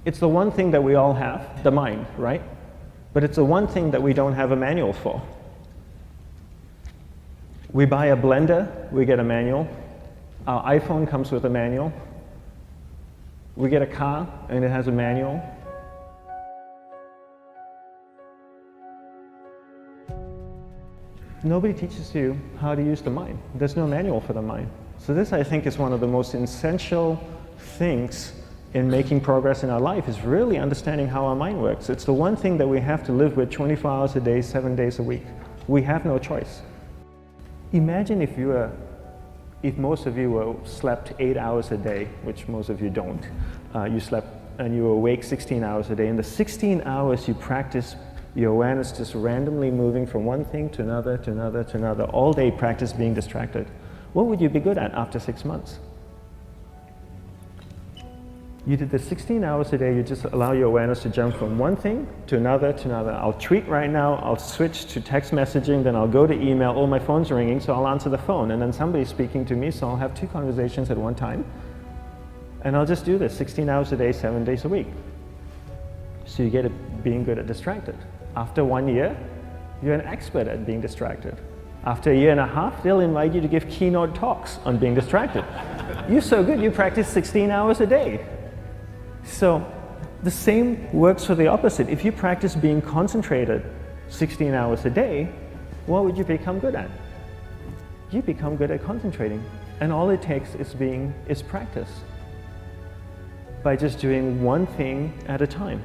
It's the one thing that we all have, the mind, right? But it's the one thing that we don't have a manual for. We buy a blender, we get a manual. Our iPhone comes with a manual. We get a car and it has a manual. Nobody teaches you how to use the mind. There's no manual for the mind. So this, I think, is one of the most essential things in making progress in our life, is really understanding how our mind works. It's the one thing that we have to live with 24 hours a day, 7 days a week. We have no choice. Imagine if most of you slept 8 hours a day, which most of you don't. You slept and you were awake 16 hours a day. In the 16 hours you practice your awareness just randomly moving from one thing to another, to another, to another, all day practice being distracted. What would you be good at after 6 months? You did the 16 hours a day, you just allow your awareness to jump from one thing to another, to another. I'll tweet right now, I'll switch to text messaging, then I'll go to email, oh, my phone's ringing, so I'll answer the phone, and then somebody's speaking to me, so I'll have 2 conversations at one time. And I'll just do this 16 hours a day, 7 days a week. So you get it being good at distracted. After 1 year, you're an expert at being distracted. After 1.5 years, they'll invite you to give keynote talks on being distracted. You're so good, you practice 16 hours a day. So the same works for the opposite. If you practice being concentrated 16 hours a day, what would you become good at? You become good at concentrating. And all it takes is practice. By just doing one thing at a time.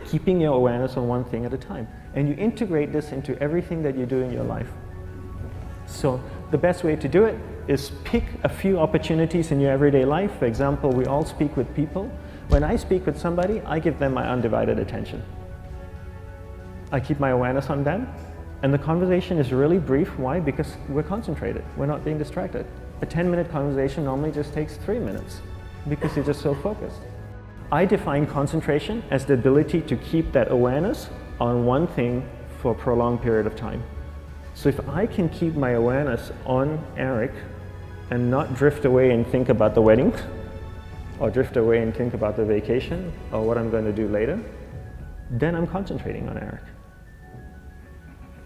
Keeping your awareness on one thing at a time. And you integrate this into everything that you do in your life. So the best way to do it is pick a few opportunities in your everyday life. For example, we all speak with people. When I speak with somebody, I give them my undivided attention. I keep my awareness on them, and the conversation is really brief. Why? Because we're concentrated. We're not being distracted. A 10-minute conversation normally just takes 3 minutes because you're just so focused. I define concentration as the ability to keep that awareness on one thing for a prolonged period of time. So if I can keep my awareness on Eric and not drift away and think about the wedding, or drift away and think about the vacation, or what I'm going to do later, then I'm concentrating on Eric.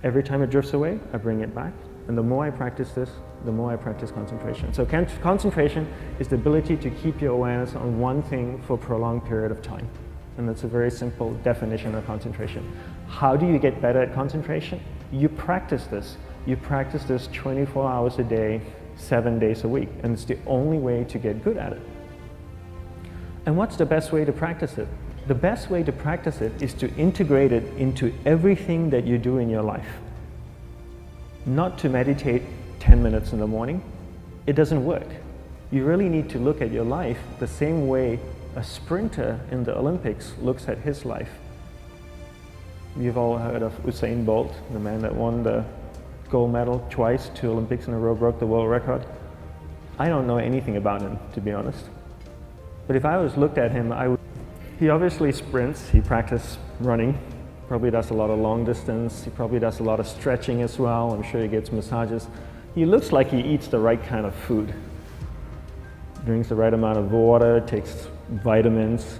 Every time it drifts away, I bring it back. And the more I practice this, the more I practice concentration. So concentration is the ability to keep your awareness on one thing for a prolonged period of time. And that's a very simple definition of concentration. How do you get better at concentration? You practice this. You practice this 24 hours a day, 7 days a week. And it's the only way to get good at it. And what's the best way to practice it? The best way to practice it is to integrate it into everything that you do in your life. Not to meditate 10 minutes in the morning. It doesn't work. You really need to look at your life the same way a sprinter in the Olympics looks at his life. You've all heard of Usain Bolt, the man that won the gold medal twice, 2 Olympics in a row, broke the world record. I don't know anything about him, to be honest. But if I was looked at him, he obviously sprints, he practices running, probably does a lot of long distance, he probably does a lot of stretching as well, I'm sure he gets massages. He looks like he eats the right kind of food. Drinks the right amount of water, takes vitamins.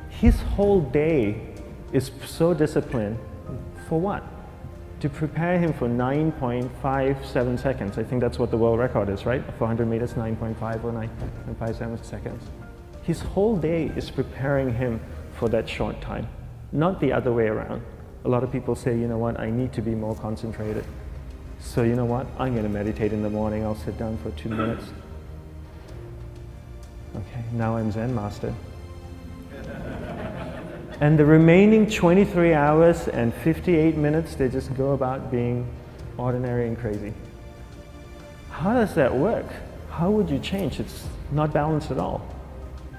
His whole day is so disciplined. For what? To prepare him for 9.57 seconds. I think that's what the world record is, right? For 100 meters, 9.5 or 9.57 seconds. His whole day is preparing him for that short time, not the other way around. A lot of people say, you know what, I need to be more concentrated. So you know what, I'm going to meditate in the morning, I'll sit down for 2 minutes. Okay, now I'm Zen master. And the remaining 23 hours and 58 minutes, they just go about being ordinary and crazy. How does that work? How would you change? It's not balanced at all.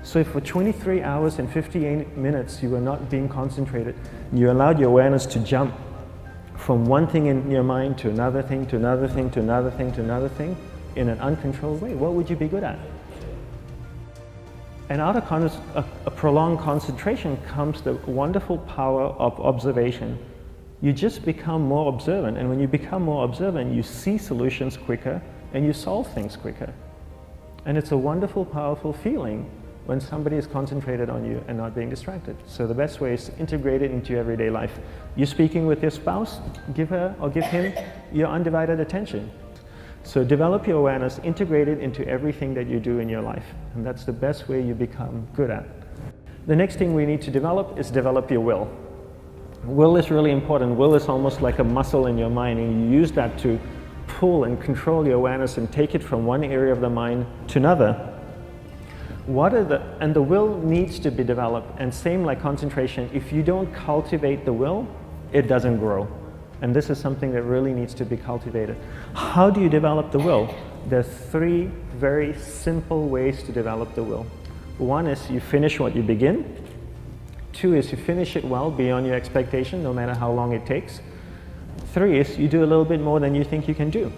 So if for 23 hours and 58 minutes you were not being concentrated, you allowed your awareness to jump from one thing in your mind to another thing, to another thing, to another thing, to another thing, in an uncontrolled way, what would you be good at? And out of a prolonged concentration comes the wonderful power of observation. You just become more observant, and when you become more observant, you see solutions quicker and you solve things quicker. And it's a wonderful, powerful feeling when somebody is concentrated on you and not being distracted. So the best way is to integrate it into your everyday life. You're speaking with your spouse, give her or give him your undivided attention. So develop your awareness, integrate it into everything that you do in your life. And that's the best way you become good at. The next thing we need to develop is develop your will. Will is really important. Will is almost like a muscle in your mind, and you use that to pull and control your awareness and take it from one area of the mind to another. And the will needs to be developed, and same like concentration, if you don't cultivate the will, it doesn't grow. And this is something that really needs to be cultivated. How do you develop the will? There's 3 very simple ways to develop the will. 1 is you finish what you begin. 2 is you finish it well beyond your expectation, no matter how long it takes. 3 is you do a little bit more than you think you can do.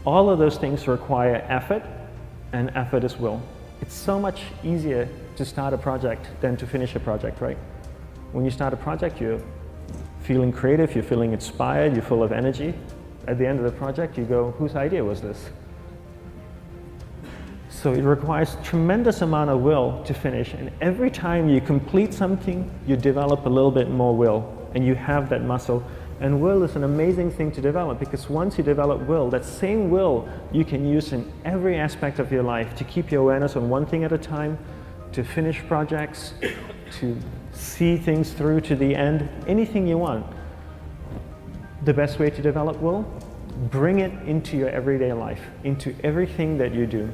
All of those things require effort, and effort is will. It's so much easier to start a project than to finish a project, right? When you start a project, you're feeling creative, you're feeling inspired, you're full of energy. At the end of the project, you go, whose idea was this? So it requires tremendous amount of will to finish, and every time you complete something, you develop a little bit more will, and you have that muscle. And will is an amazing thing to develop, because once you develop will, that same will you can use in every aspect of your life to keep your awareness on one thing at a time, to finish projects, to see things through to the end, anything you want. The best way to develop will? Bring it into your everyday life, into everything that you do.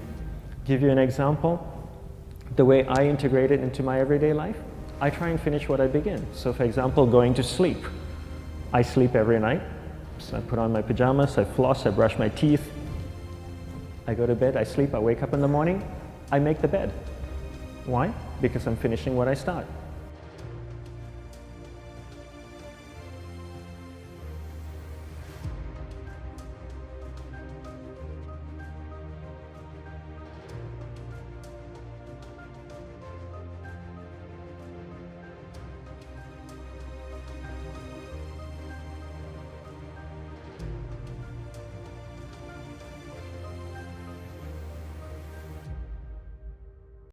Give you an example, the way I integrate it into my everyday life, I try and finish what I begin. So for example, going to sleep. I sleep every night, so I put on my pajamas, I floss, I brush my teeth, I go to bed, I sleep, I wake up in the morning, I make the bed. Why? Because I'm finishing what I start.